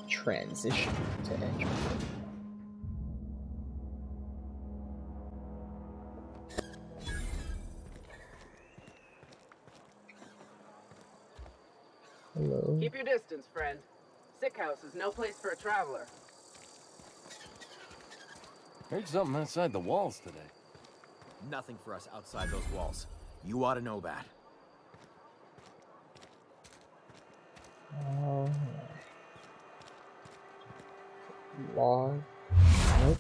Transition to entry. Hello. Keep your distance, friend. Sick house is no place for a traveler. Heard something outside the walls today. Nothing for us outside those walls. You ought to know that. Log. Nope.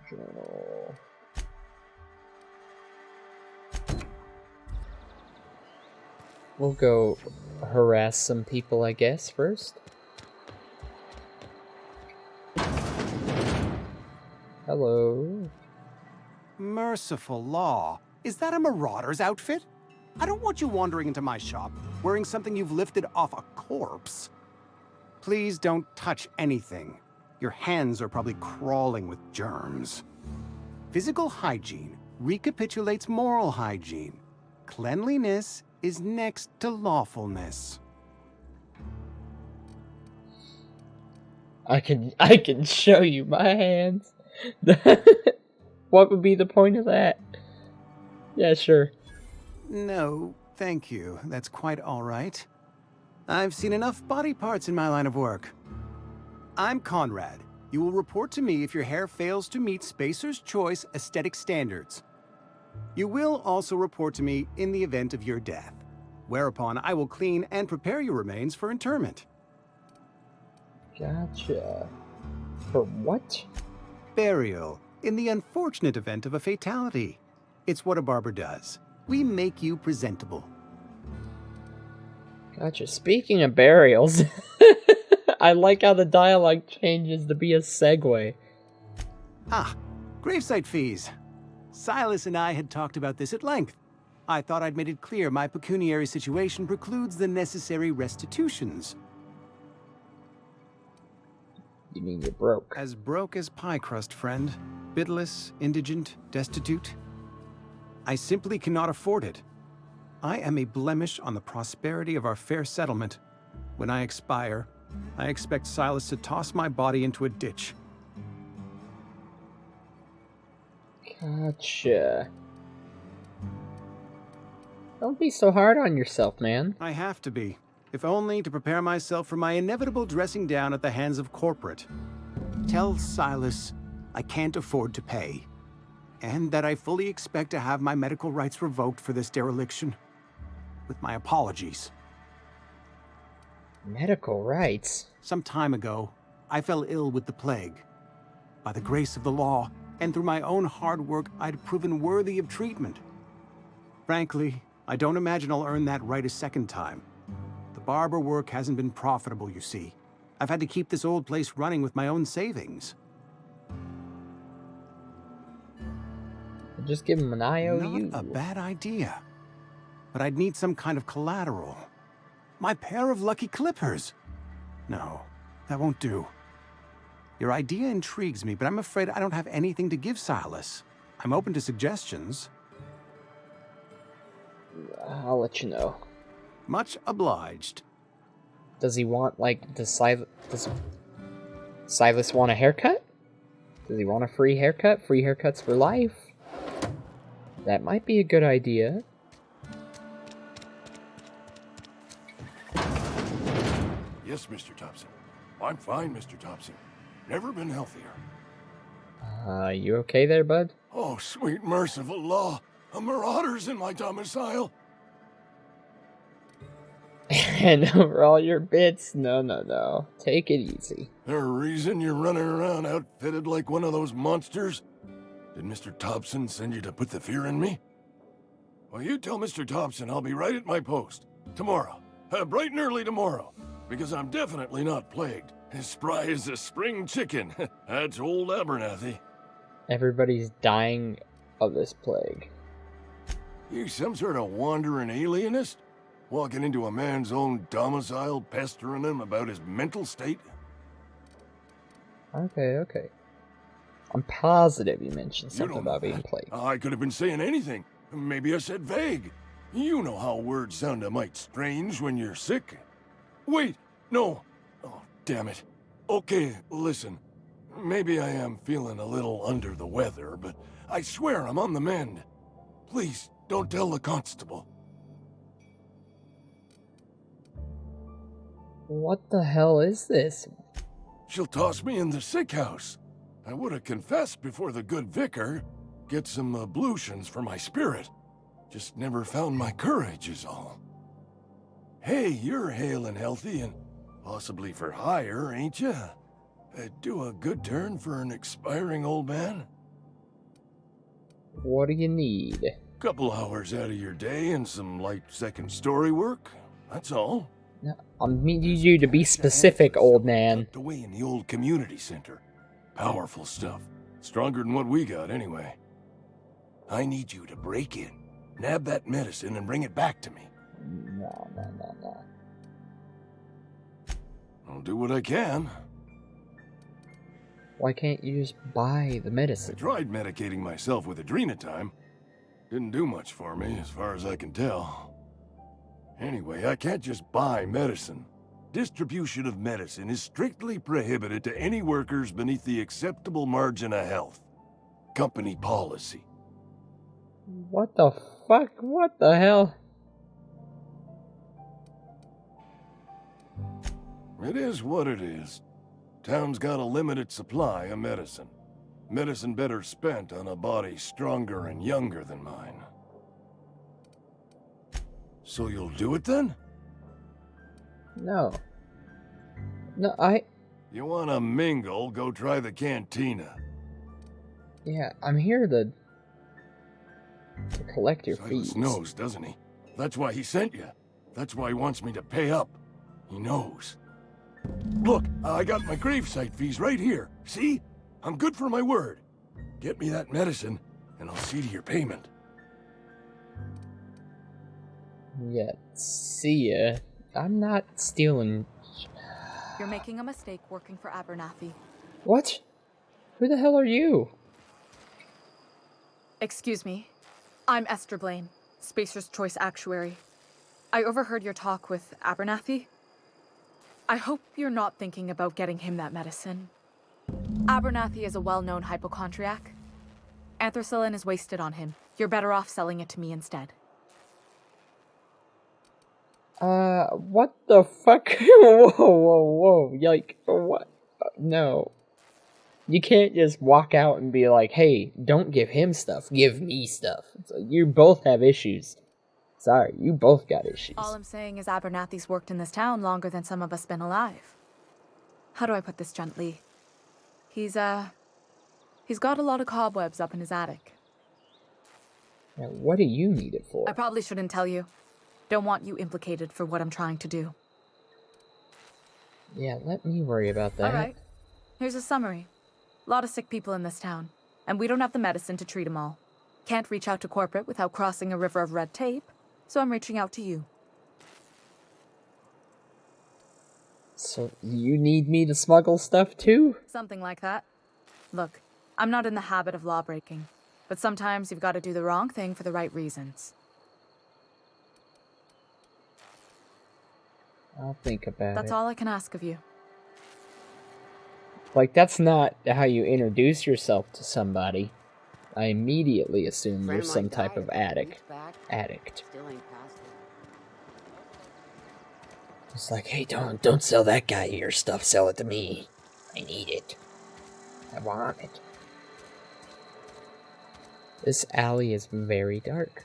Journal. We'll go harass some people, I guess, first. Hello. Merciful law. Is that a marauder's outfit? I don't want you wandering into my shop wearing something you've lifted off a corpse. Please don't touch anything. Your hands are probably crawling with germs. Physical hygiene recapitulates moral hygiene. Cleanliness is next to lawfulness. I can show you my hands. What would be the point of that? Yeah, sure. No, thank you. That's quite all right. I've seen enough body parts in my line of work. I'm Conrad. You will report to me if your hair fails to meet Spacer's Choice aesthetic standards. You will also report to me in the event of your death, whereupon I will clean and prepare your remains for interment. Gotcha. For what? Burial, in the unfortunate event of a fatality. It's what a barber does. We make you presentable. Gotcha. Speaking of burials, I like how the dialogue changes to be a segue. Ah, gravesite fees. Silas and I had talked about this at length. I thought I'd made it clear my pecuniary situation precludes the necessary restitutions. You mean you're broke? As broke as pie crust, friend. Bidless, indigent, destitute. I simply cannot afford it. I am a blemish on the prosperity of our fair settlement. When I expire, I expect Silas to toss my body into a ditch. Gotcha. Don't be so hard on yourself, man. I have to be, if only to prepare myself for my inevitable dressing down at the hands of corporate. Tell Silas I can't afford to pay, and that I fully expect to have my medical rights revoked for this dereliction. With my apologies. Medical rights? Some time ago, I fell ill with the plague. By the grace of the law, and through my own hard work, I'd proven worthy of treatment. Frankly, I don't imagine I'll earn that right a second time. The barber work hasn't been profitable, you see. I've had to keep this old place running with my own savings. Just give him an IOU. Not a bad idea. But I'd need some kind of collateral. My pair of lucky clippers. No, that won't do. Your idea intrigues me, but I'm afraid I don't have anything to give Silas. I'm open to suggestions. I'll let you know. Much obliged. Does he want, like, does Silas want a haircut? Does he want a free haircut? Free haircuts for life? That might be a good idea. Yes, Mr. Thompson. I'm fine, Mr. Thompson. Never been healthier. You okay there, bud? Oh, sweet merciful law. A marauder's in my domicile. And over all your bits? No. Take it easy. The reason you're running around outfitted like one of those monsters? Did Mr. Thompson send you to put the fear in me? Well, you tell Mr. Thompson I'll be right at my post. Tomorrow. Bright and early tomorrow. Because I'm definitely not plagued. As spry as a spring chicken. That's old Abernathy. Everybody's dying of this plague. You some sort of wandering alienist? Walking into a man's own domicile, pestering him about his mental state? Okay. I'm positive you mentioned something about being plagued. I could have been saying anything. Maybe I said vague. You know how words sound a mite strange when you're sick. Wait! No! Oh, damn it. Okay, listen. Maybe I am feeling a little under the weather, but I swear I'm on the mend. Please, don't tell the constable. What the hell is this? She'll toss me in the sick house. I would have confessed before the good vicar. Get some ablutions for my spirit. Just never found my courage is all. Hey, you're hale and healthy and possibly for hire, ain't you? Do a good turn for an expiring old man? What do you need? Couple hours out of your day and some light second story work. That's all. No, I need you to be specific, old man. Tucked away in the old community center. Powerful stuff. Stronger than what we got, anyway. I need you to break in, nab that medicine, and bring it back to me. No. I'll do what I can. Why can't you just buy the I medicine? tried medicating myself with adrenatime. Didn't do much for me, as far as I can tell. Anyway, I can't just buy medicine. Distribution of medicine is strictly prohibited to any workers beneath the acceptable margin of health. Company policy. What the fuck? What the hell? It is what it is. Town's got a limited supply of medicine. Medicine better spent on a body stronger and younger than mine. So you'll do it then? No. You wanna mingle, go try the cantina. Yeah, I'm here to collect your Silas fees. knows, doesn't he? That's why he sent you. That's why he wants me to pay up. He knows. Look, I got my gravesite fees right here. See? I'm good for my word. Get me that medicine, and I'll see to your payment. Yeah, see ya. I'm not stealing. You're making a mistake working for Abernathy. What? Who the hell are you? Excuse me. I'm Esther Blaine, Spacer's Choice Actuary. I overheard your talk with Abernathy. I hope you're not thinking about getting him that medicine. Abernathy is a well-known hypochondriac. Anthracillin is wasted on him. You're better off selling it to me instead. What the fuck? Whoa, like, what? No. You can't just walk out and be like, hey, don't give him stuff, give me stuff. It's like, you both have issues. Sorry, you both got issues. All I'm saying is Abernathy's worked in this town longer than some of us been alive. How do I put this gently? He's got a lot of cobwebs up in his attic. Now, what do you need it for? I probably shouldn't tell you. Don't want you implicated for what I'm trying to do. Yeah, let me worry about that. Alright. Here's a summary. A lot of sick people in this town, and we don't have the medicine to treat them all. Can't reach out to corporate without crossing a river of red tape, so I'm reaching out to you. So, you need me to smuggle stuff too? Something like that. Look, I'm not in the habit of law breaking, but sometimes you've got to do the wrong thing for the right reasons. I'll think about it. That's all I can ask of you. Like, that's not how you introduce yourself to somebody. I immediately assume you're some type of addict. Still ain't past it. It's like, hey, don't sell that guy your stuff, sell it to me. I need it. I want it. This alley is very dark.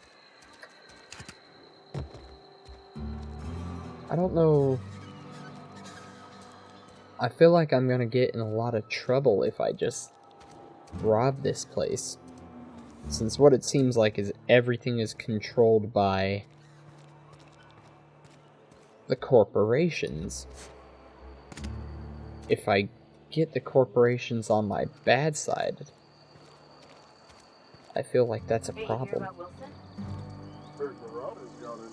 I don't know. I feel like I'm gonna get in a lot of trouble if I just rob this place. Since what it seems like is everything is controlled by the corporations. If I get the corporations on my bad side, I feel like that's a Hey, you hear problem. about Wilson? Heard Marauders got it.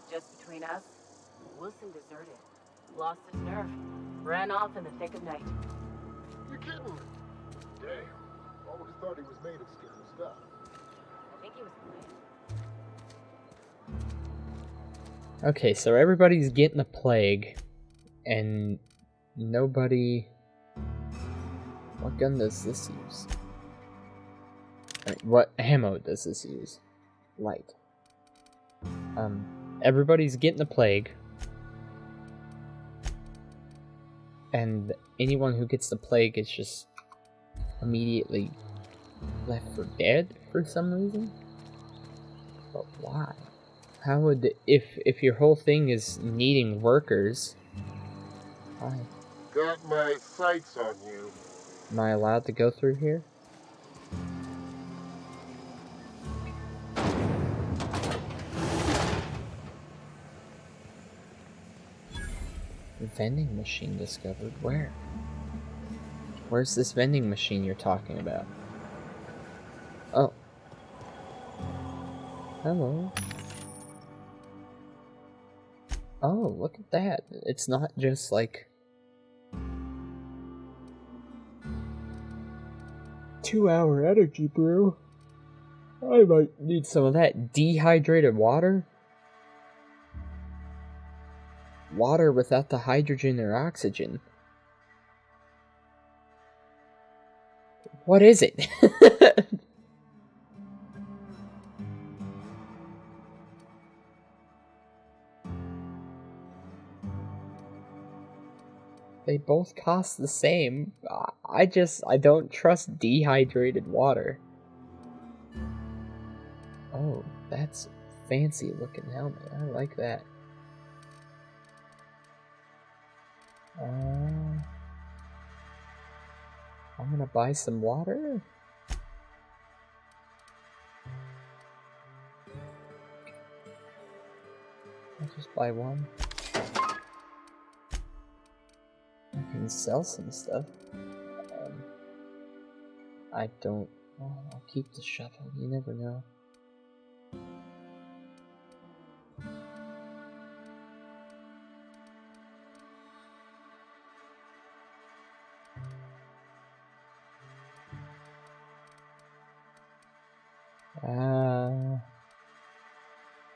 Just between us, Wilson deserted. Lost his nerve. Ran off in the thick of night. You're kidding. Damn. Always thought he was made of scary stuff. I think he was Okay, so everybody's getting the plague, and nobody... What gun does this use? What ammo does this use? Light. Everybody's getting the plague. And anyone who gets the plague is just immediately left for dead for some reason? But why? How would... If your whole thing is needing workers... Why? Got my sights on you. Am I allowed to go through here? Vending machine discovered. Where? Where's this vending machine you're talking about? Oh. Hello. Oh, look at that. It's not just like 2-hour energy brew. I might need some of that dehydrated water. Water without the hydrogen or oxygen. What is it? They both cost the same. I don't trust dehydrated water. Oh, that's a fancy looking helmet. I like that. I'm gonna buy some water. I'll just buy one. I can sell some stuff. I don't... Oh, I'll keep the shovel. You never know.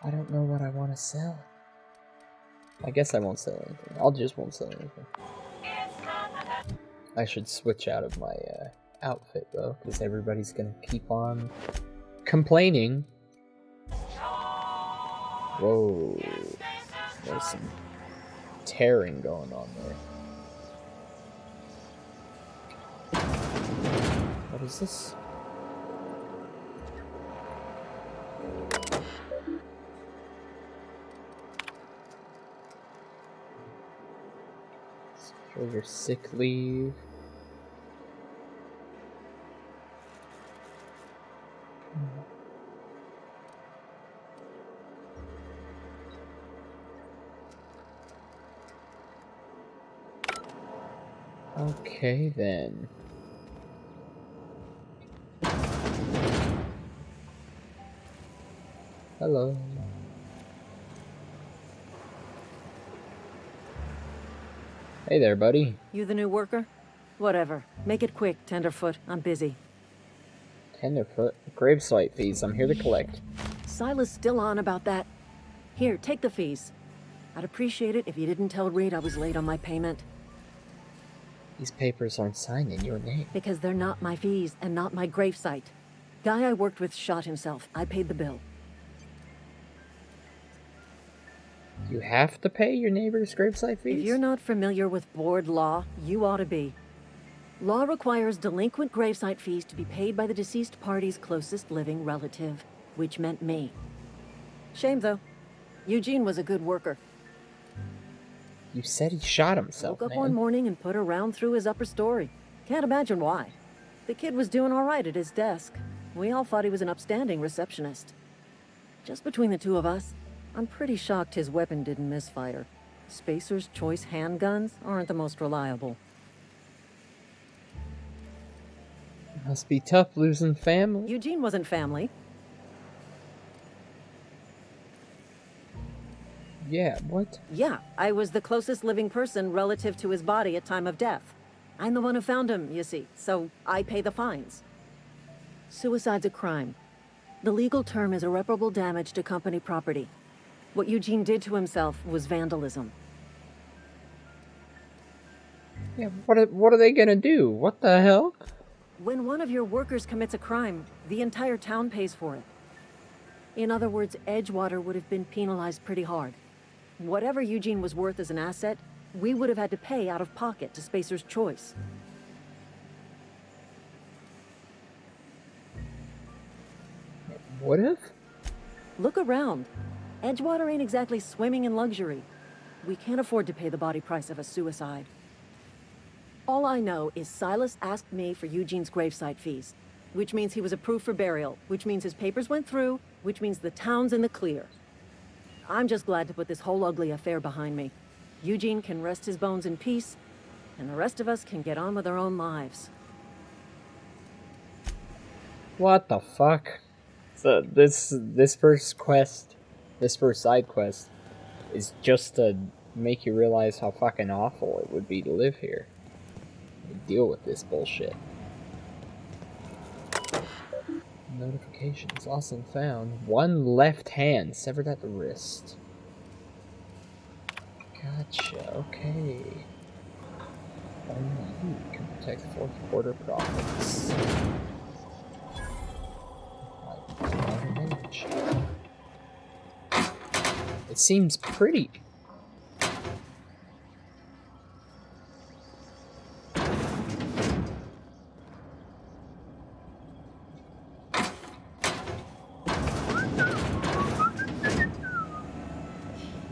I don't know what I want to sell. I guess I won't sell anything. Won't sell anything. I should switch out of my outfit though, because everybody's gonna keep on complaining. Whoa, there's some tearing going on there. What is this? Show your sick leave. Okay then. Hello. Hey there, buddy. You the new worker? Whatever. Make it quick, Tenderfoot. I'm busy. Tenderfoot? Gravesite fees. I'm here to collect. Silas still on about that. Here, take the fees. I'd appreciate it if you didn't tell Reed I was late on my payment. These papers aren't signed in your name. Because they're not my fees and not my gravesite. Guy I worked with shot himself. I paid the bill. You have to pay your neighbor's gravesite fees? If you're not familiar with board law, you ought to be. Law requires delinquent gravesite fees to be paid by the deceased party's closest living relative, which meant me. Shame, though. Eugene was a good worker. You said he shot himself, Woke up one morning and put a round through his upper story. Can't imagine why. The kid was doing all right at his desk. We all thought he was an upstanding receptionist. Just between the two of us, I'm pretty shocked his weapon didn't misfire. Spacer's Choice handguns aren't the most reliable. Must be tough losing family. Eugene wasn't family. Yeah, what? Yeah, I was the closest living person relative to his body at time of death. I'm the one who found him, you see, so I pay the fines. Suicide's a crime. The legal term is irreparable damage to company property. What Eugene did to himself was vandalism. Yeah, what are they gonna do? What the hell? When one of your workers commits a crime, the entire town pays for it. In other words, Edgewater would have been penalized pretty hard. Whatever Eugene was worth as an asset, we would have had to pay out of pocket to Spacer's Choice. What if? Look around. Edgewater ain't exactly swimming in luxury. We can't afford to pay the body price of a suicide. All I know is Silas asked me for Eugene's gravesite fees, which means he was approved for burial, which means his papers went through, which means the town's in the clear. I'm just glad to put this whole ugly affair behind me. Eugene can rest his bones in peace, and the rest of us can get on with our own lives. What the fuck? So this first quest, this first side quest, is just to make you realize how fucking awful it would be to live here. Deal with this bullshit. Notifications lost and found. One left hand severed at the wrist. Gotcha. Okay. Only you can protect fourth quarter profits. It seems pretty.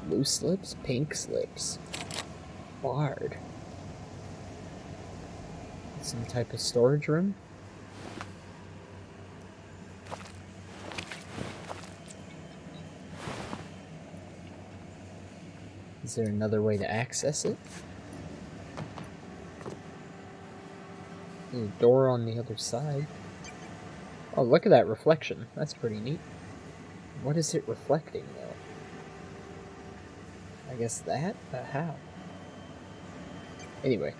Blue slips, pink slips. Barred. Some type of storage room? Is there another way to access it? There's a door on the other side. Oh, look at that reflection. That's pretty neat. What is it reflecting, though? I guess that? How? Anyway.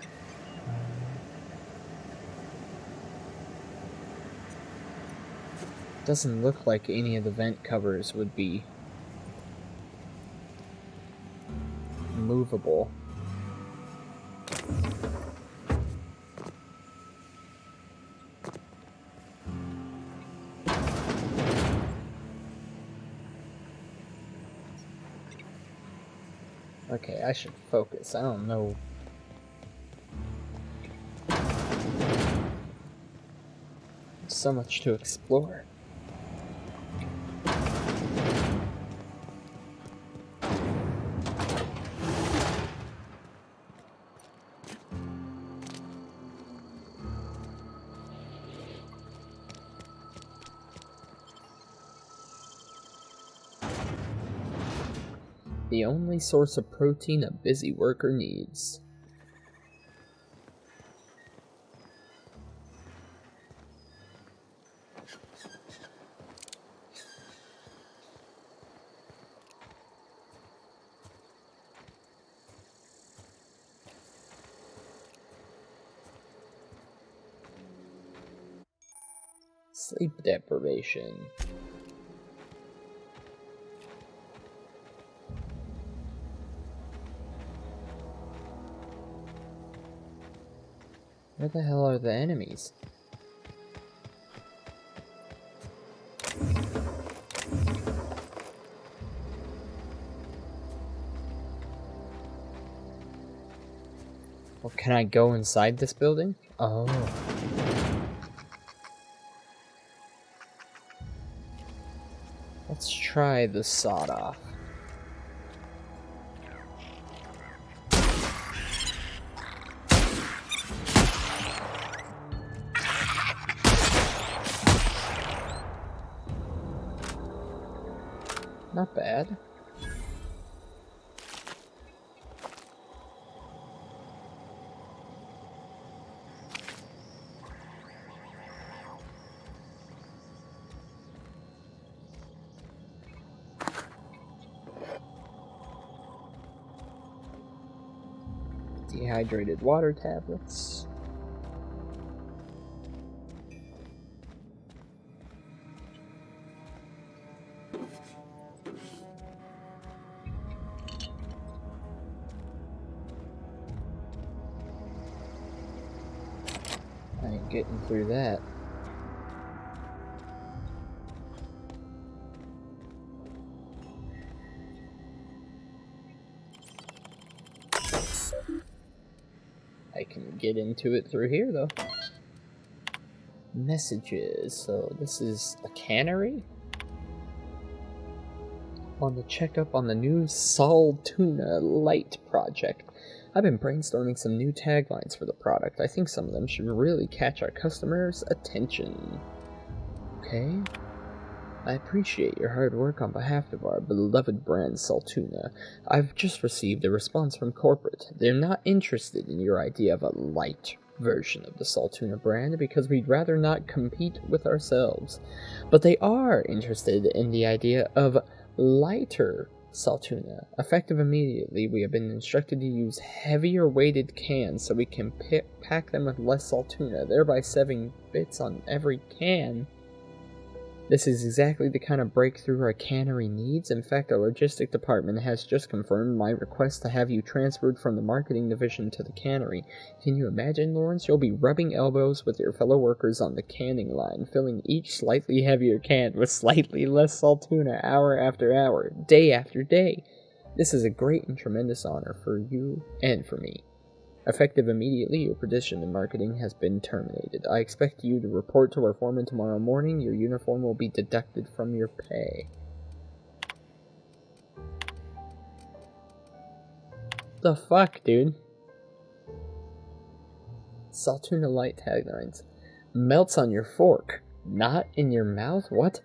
Doesn't look like any of the vent covers would be movable. Okay, I should focus. I don't know. So much to explore. The only source of protein a busy worker needs. Sleep deprivation. Where the hell are the enemies? Well, can I go inside this building? Oh. Let's try the sawed off. Not bad. Dehydrated water tablets. getting through that. I can get into it through here, though. Messages. So this is a cannery? On the checkup on the new Sal Tuna Light project. I've been brainstorming some new taglines for the product. I think some of them should really catch our customers' attention. Okay. I appreciate your hard work on behalf of our beloved brand Saltuna. I've just received a response from corporate. They're not interested in your idea of a light version of the Saltuna brand because we'd rather not compete with ourselves. But they are interested in the idea of lighter Saltuna. Effective immediately, we have been instructed to use heavier weighted cans so we can pack them with less Saltuna, thereby saving bits on every can. This is exactly the kind of breakthrough our cannery needs. In fact, our logistic department has just confirmed my request to have you transferred from the marketing division to the cannery. Can you imagine, Lawrence? You'll be rubbing elbows with your fellow workers on the canning line, filling each slightly heavier can with slightly less Saltuna hour after hour, day after day. This is a great and tremendous honor for you and for me. Effective immediately, your position in marketing has been terminated. I expect you to report to our foreman tomorrow morning. Your uniform will be deducted from your pay. The fuck, dude? Saltuna Light taglines. Melts on your fork, not in your mouth? What?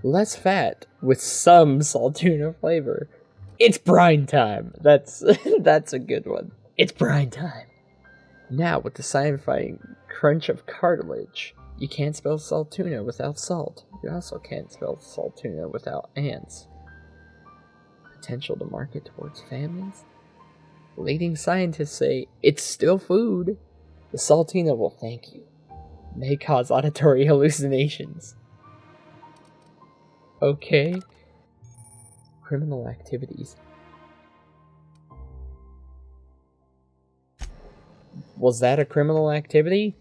Less fat, with some Saltuna flavor. It's brine time! That's a good one. It's brine time. Now, with the satisfying crunch of cartilage, you can't spell Saltuna without salt. You also can't spell Saltuna without ants. Potential to market towards families? Leading scientists say it's still food. The Saltuna will thank you. May cause auditory hallucinations. Okay. Criminal activities. Was that a criminal activity?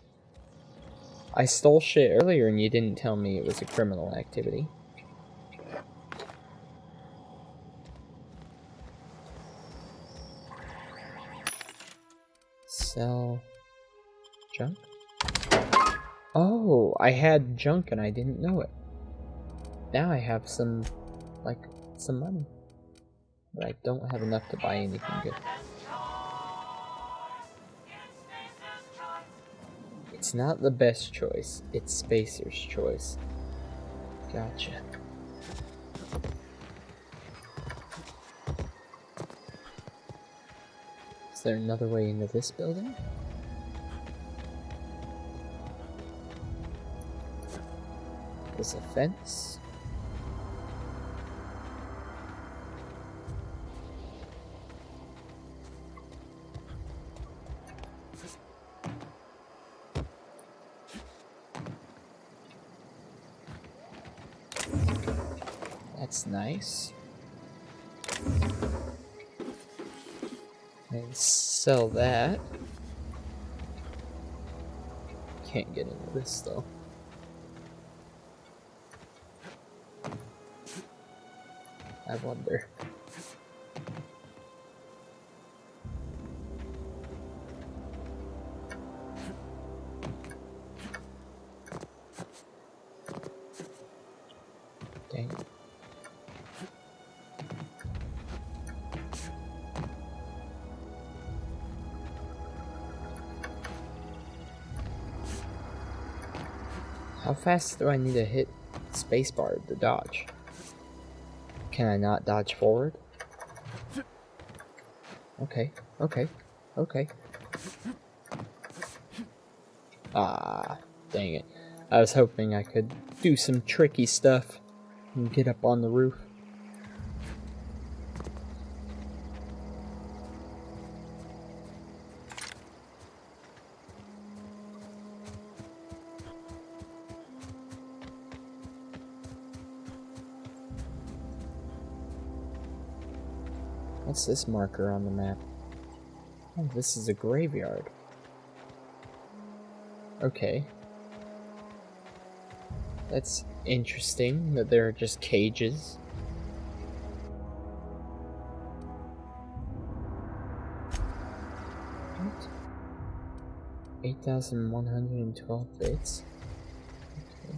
I stole shit earlier and you didn't tell me it was a criminal activity. Sell junk? Oh, I had junk and I didn't know it. Now I have some money. But I don't have enough to buy anything good. It's not the best choice, it's Spacer's choice. Gotcha. Is there another way into this building? There's a fence. That's nice. And sell that. Can't get into this though. I wonder. Dang it. How fast do I need to hit spacebar to dodge? Can I not dodge forward? Okay, okay, okay. Ah, dang it. I was hoping I could do some tricky stuff and get up on the roof. What's this marker on the map? Oh, this is a graveyard. Okay, That's interesting that they're just cages. What? 8,112 bits? Okay.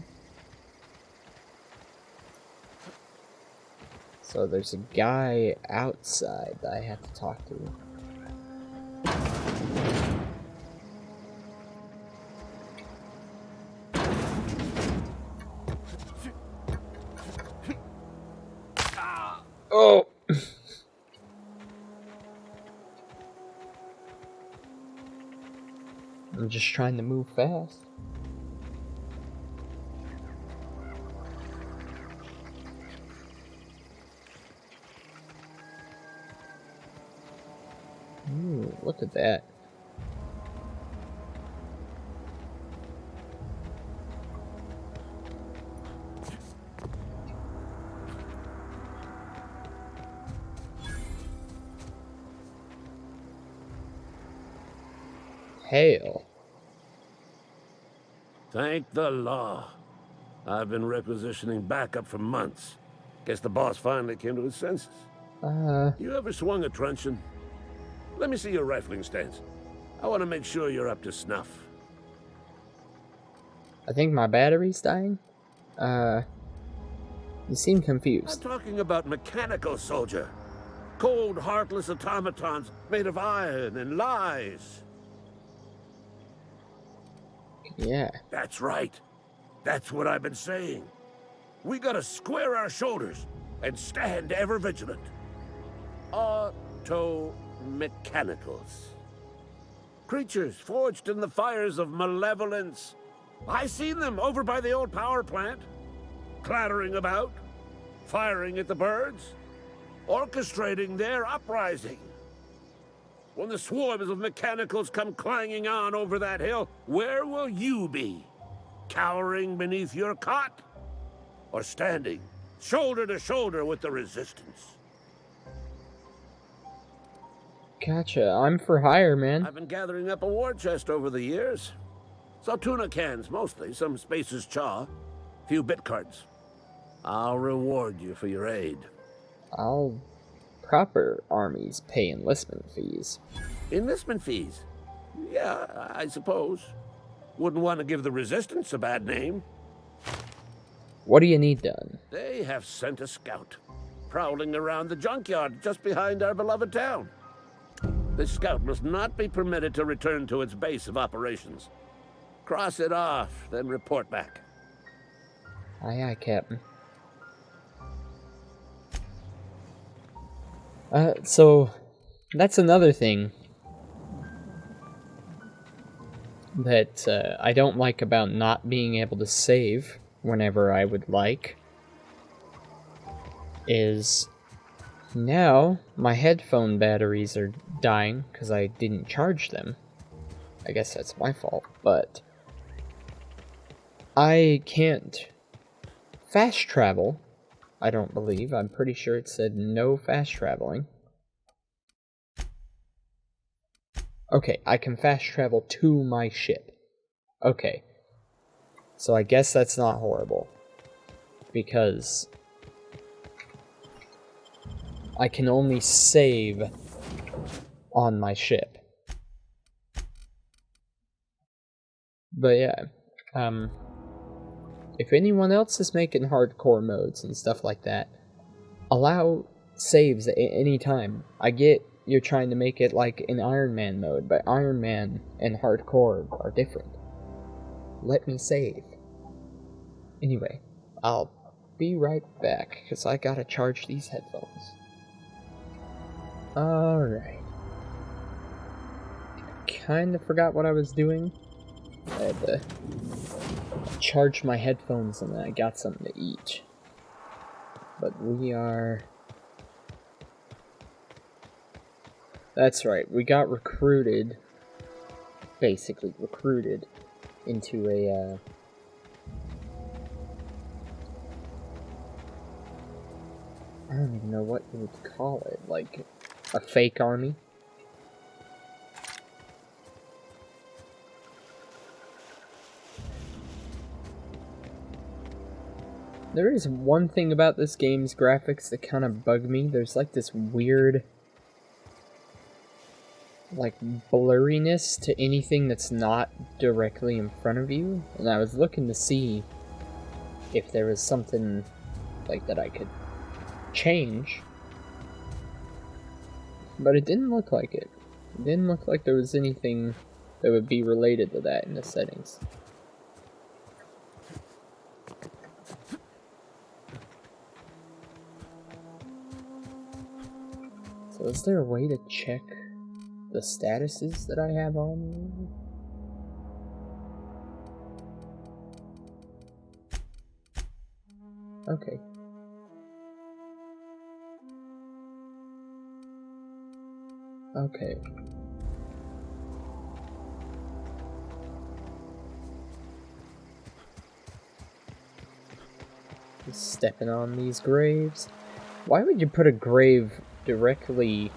So there's a guy outside that I have to talk to. Oh! I'm just trying to move fast. Ooh, look at that. Hail. Thank the law. I've been requisitioning backup for months. Guess the boss finally came to his senses. You ever swung a truncheon? Let me see your rifling stance. I want to make sure you're up to snuff. I think my battery's dying. You seem I'm confused. talking about mechanical, soldier. Cold, heartless automatons made of iron and lies. Yeah. That's right. That's what I've been saying. We gotta square our shoulders and stand ever vigilant. Auto-mechanicals. Creatures forged in the fires of malevolence. I seen them over by the old power plant. Clattering about, firing at the birds, orchestrating their uprising. When the swarms of mechanicals come clanging on over that hill, where will you be? Cowering beneath your cot? Or standing, shoulder to shoulder with the resistance? Gotcha. I'm for hire, man. I've been gathering up a war chest over the years. Saltuna cans, mostly, some Spacer's chaw, few bit cards. I'll reward you for your aid. Proper armies pay enlistment fees. Enlistment fees? Yeah, I suppose. Wouldn't want to give the Resistance a bad name. What do you need done? They have sent a scout, prowling around the junkyard just behind our beloved town. This scout must not be permitted to return to its base of operations. Cross it off, then report back. Aye, aye, Captain. So, that's another thing that I don't like about not being able to save whenever I would like, is now my headphone batteries are dying because I didn't charge them. I guess that's my fault, but I can't fast travel. I don't believe. I'm pretty sure it said no fast traveling. Okay, I can fast travel to my ship. Okay. So I guess that's not horrible. Because I can only save on my ship. But yeah, if anyone else is making hardcore modes and stuff like that, allow saves at any time. I get you're trying to make it like an Iron Man mode, but Iron Man and hardcore are different. Let me save. Anyway, I'll be right back, because I gotta charge these headphones. Alright. Kinda forgot what I was doing. I had to charge my headphones and then I got something to eat. But we are... That's right, we got recruited, basically recruited, into a, I don't even know what you would call it, like, a fake army? There is one thing about this game's graphics that kind of bug me. There's like this weird, like, blurriness to anything that's not directly in front of you. And I was looking to see if there was something like that I could change. But it didn't look like it. It didn't look like there was anything that would be related to that in the settings. So is there a way to check the statuses that I have on? Okay. Okay. Just stepping on these graves. Why would you put a grave directly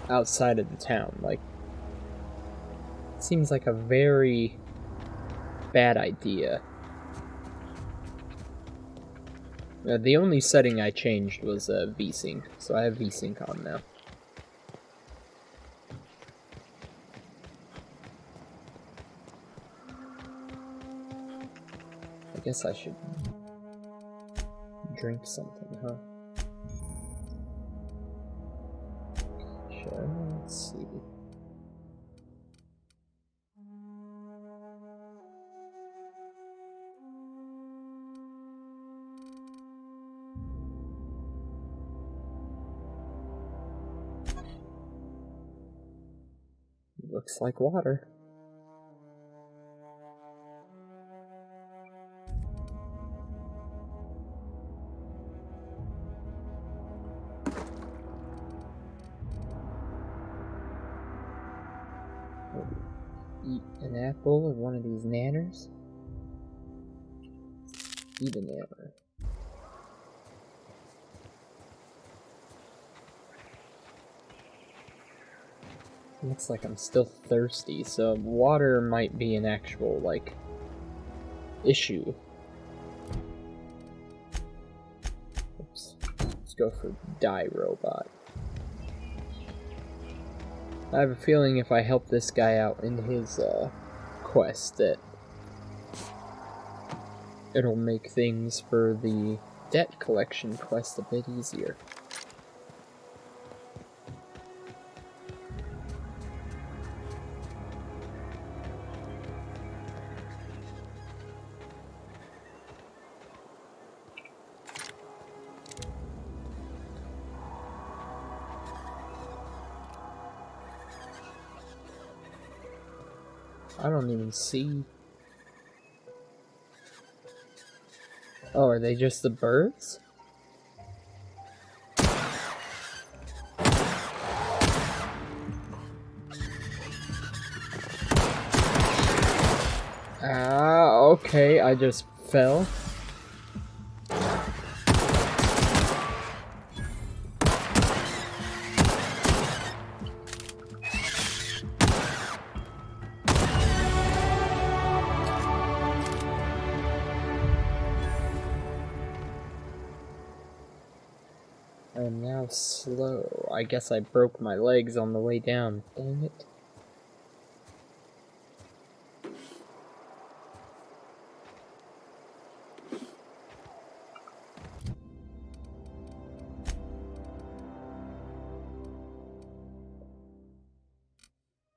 outside of the town? Like, it seems like a very bad idea. The only setting I changed was VSync, so I have VSync on now. I guess I should drink something, huh? Sure, let's see. Looks like water. Eat an apple or one of these nanners? Eat a nanner. Looks like I'm still thirsty, so water might be an actual, like, issue. Oops. Let's go for Die Robot. I have a feeling if I help this guy out in his, quest that it'll make things for the debt collection quest a bit easier. I don't even see. Oh, are they just the birds? Ah, okay, I just fell. I am now slow. I guess I broke my legs on the way down. Dang it.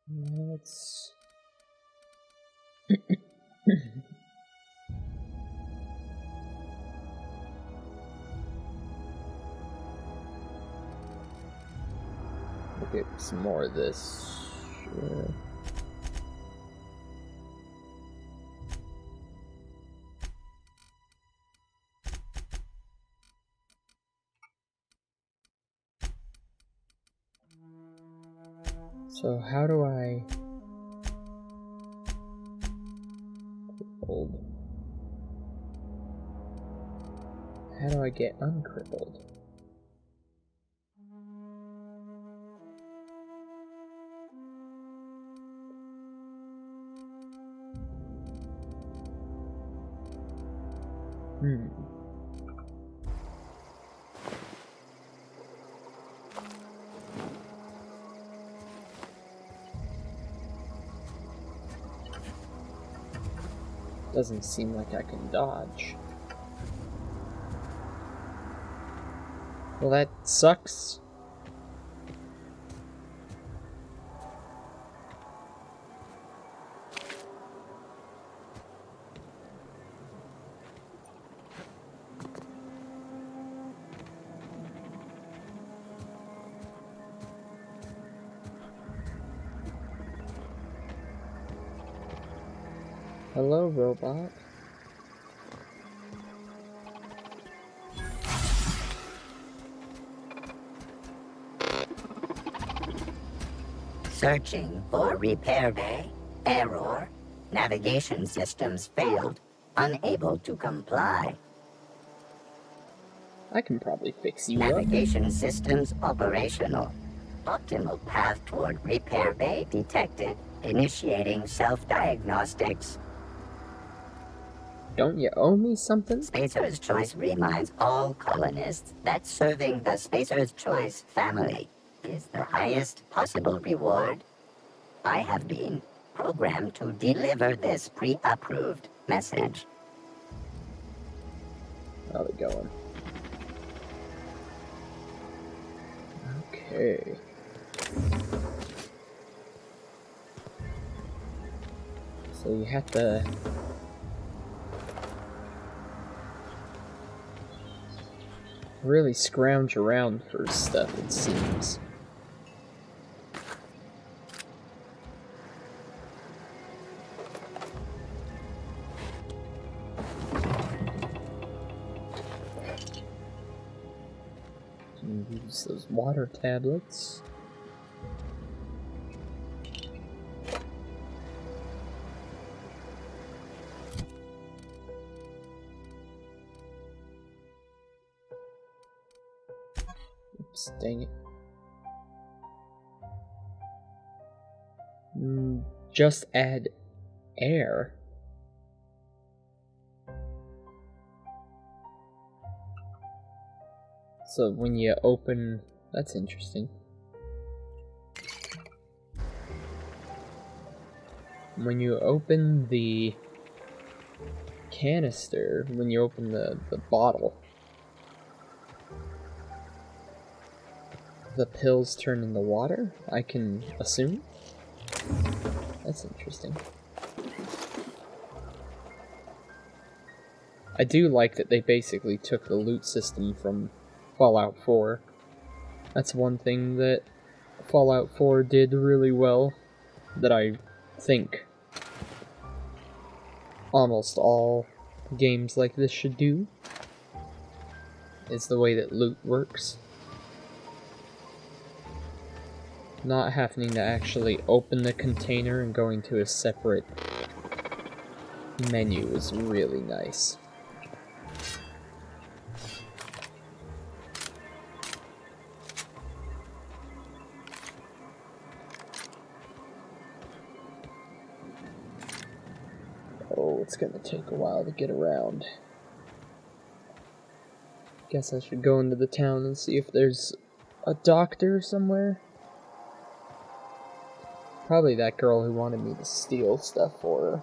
Let's... We'll get some more of this. Sure. So how do I... Crippled. How do I get uncrippled? Doesn't seem like I can dodge. Well, that sucks. Hello, robot. Searching for repair bay. Error. Navigation systems failed. Unable to comply. I can probably fix you up. Navigation systems operational. Optimal path toward repair bay detected. Initiating self-diagnostics. Don't you owe me something? Spacer's Choice reminds all colonists that serving the Spacer's Choice family is the highest possible reward. I have been programmed to deliver this pre-approved message. How are we going? Okay. So you have to really scrounge around for stuff, it seems. Use those water tablets. Oops, dang it. Just add air. So when you open, that's interesting. When you open the canister, when you open the bottle, the pills turn into water, I can assume? That's interesting. I do like that they basically took the loot system from Fallout 4. That's one thing that Fallout 4 did really well, that I think almost all games like this should do, is the way that loot works. Not having to actually open the container and going to a separate menu is really nice. Oh, it's gonna take a while to get around. Guess I should go into the town and see if there's a doctor somewhere. Probably that girl who wanted me to steal stuff for her.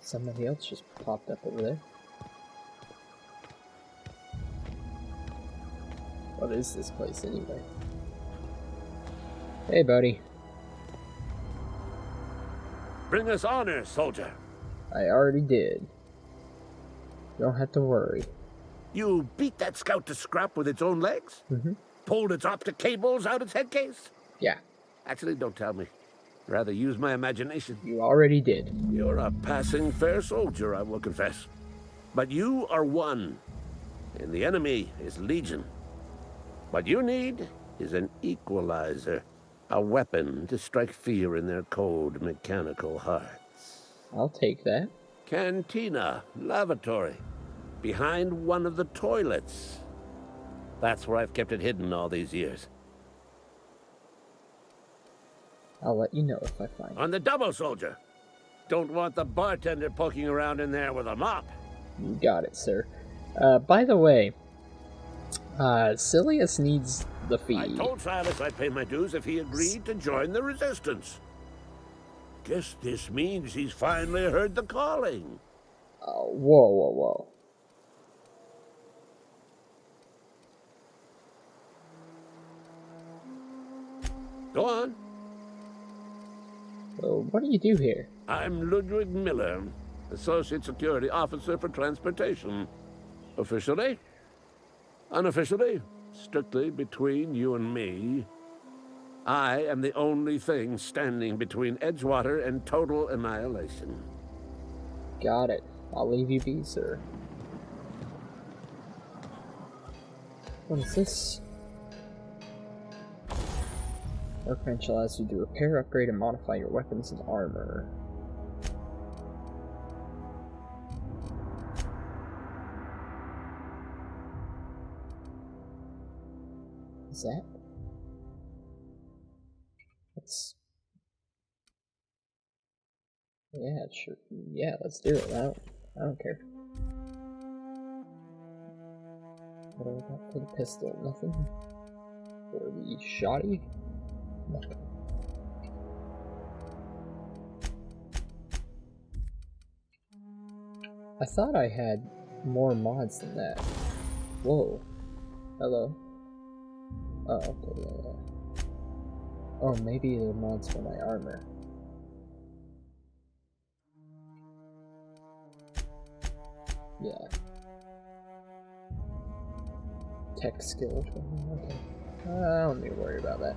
Somebody else just popped up over there. What is this place anyway? Hey, buddy. Bring us honor, soldier. I already did. Don't have to worry. You beat that scout to scrap with its own legs? Mm-hmm. Pulled its optic cables out its head case? Yeah. Actually, don't tell me. Rather use my imagination. You already did. You're a passing fair soldier, I will confess. But you are one, and the enemy is legion. What you need is an equalizer, a weapon to strike fear in their cold, mechanical hearts. I'll take that. Cantina, lavatory, behind one of the toilets. That's where I've kept it hidden all these years. I'll let you know if I find it. On the double, soldier. Don't want the bartender poking around in there with a mop. You got it, sir. By the way, Silius needs the fee. I told Silas I'd pay my dues if he agreed to join the resistance. Guess this means he's finally heard the calling. Whoa. Go on. What do you do here? I'm Ludwig Miller, Associate Security Officer for Transportation. Officially? Unofficially? Strictly between you and me. I am the only thing standing between Edgewater and total annihilation. Got it. I'll leave you be, sir. What is this? Workbench allows you to repair, upgrade, and modify your weapons and armor. Is that? Yeah, sure. Yeah, let's do it. I don't care. What do we got for the pistol? Nothing. For the shotty? Nothing. I thought I had more mods than that. Whoa. Hello. Oh, okay, yeah. Oh, maybe they're mods for my armor. Yeah. Tech skill. Okay. I don't need to worry about that.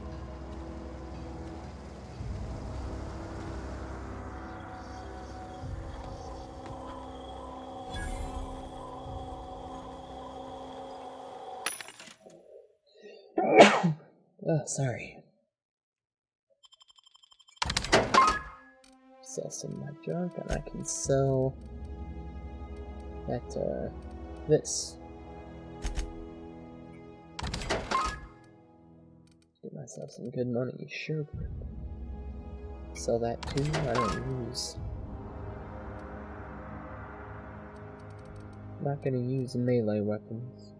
Oh, sorry. Sell some of my junk, and I can sell that, this. Get myself some good money, sure. Sell that too, I don't use. Not gonna use melee weapons.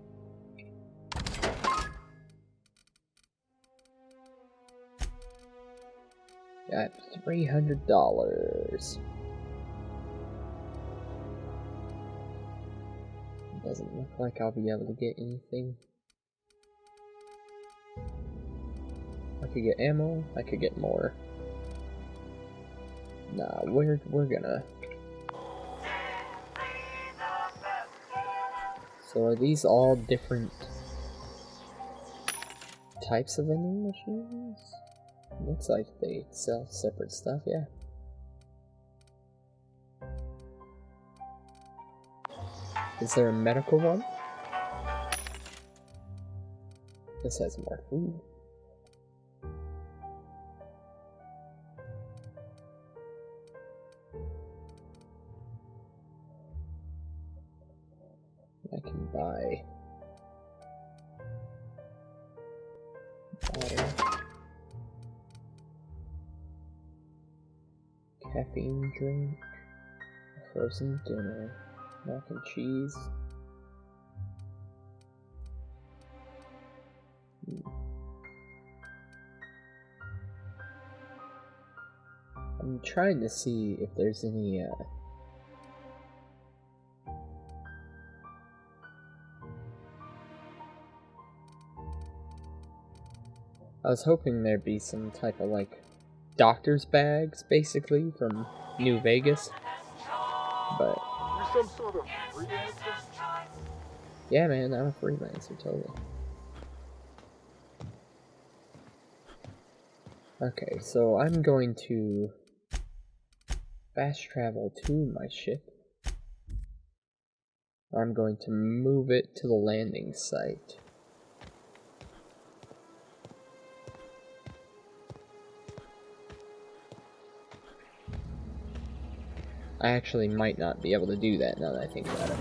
Got $300. Doesn't look like I'll be able to get anything. I could get ammo, I could get more. Nah, we're gonna. So are these all different types of vending machines? Looks like they sell separate stuff, yeah. Is there a medical one? This has more food. I can buy water. Caffeine drink, frozen dinner, mac and cheese. I'm trying to see if there's any I was hoping there'd be some type of like doctor's bags, basically, from New Vegas, but You're some sort of freelancer? yeah, man, I'm a freelancer, totally. Okay, so I'm going to fast travel to my ship. I'm going to move it to the landing site. I actually might not be able to do that now that I think about it.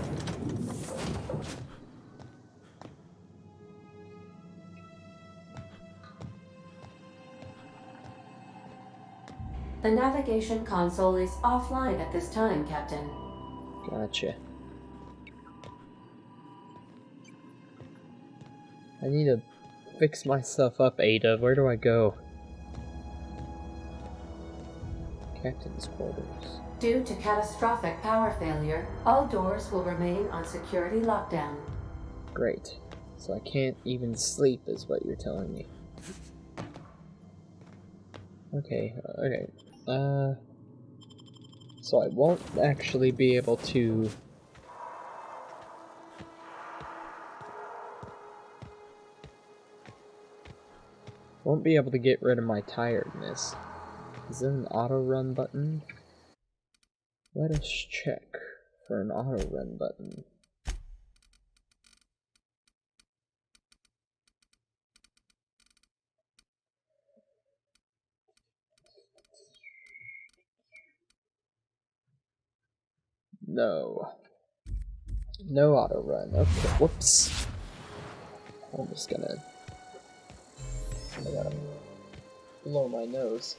The navigation console is offline at this time, Captain. Gotcha. I need to fix myself up, Ada. Where do I go? Captain's quarters. Due to catastrophic power failure, all doors will remain on security lockdown. Great. So I can't even sleep is what you're telling me. Okay, okay. So I won't actually be able to... Won't be able to get rid of my tiredness. Is there an auto run button? Let us check for an auto run button. No. No auto run. Okay, whoops. I'm just gonna... I gotta blow my nose.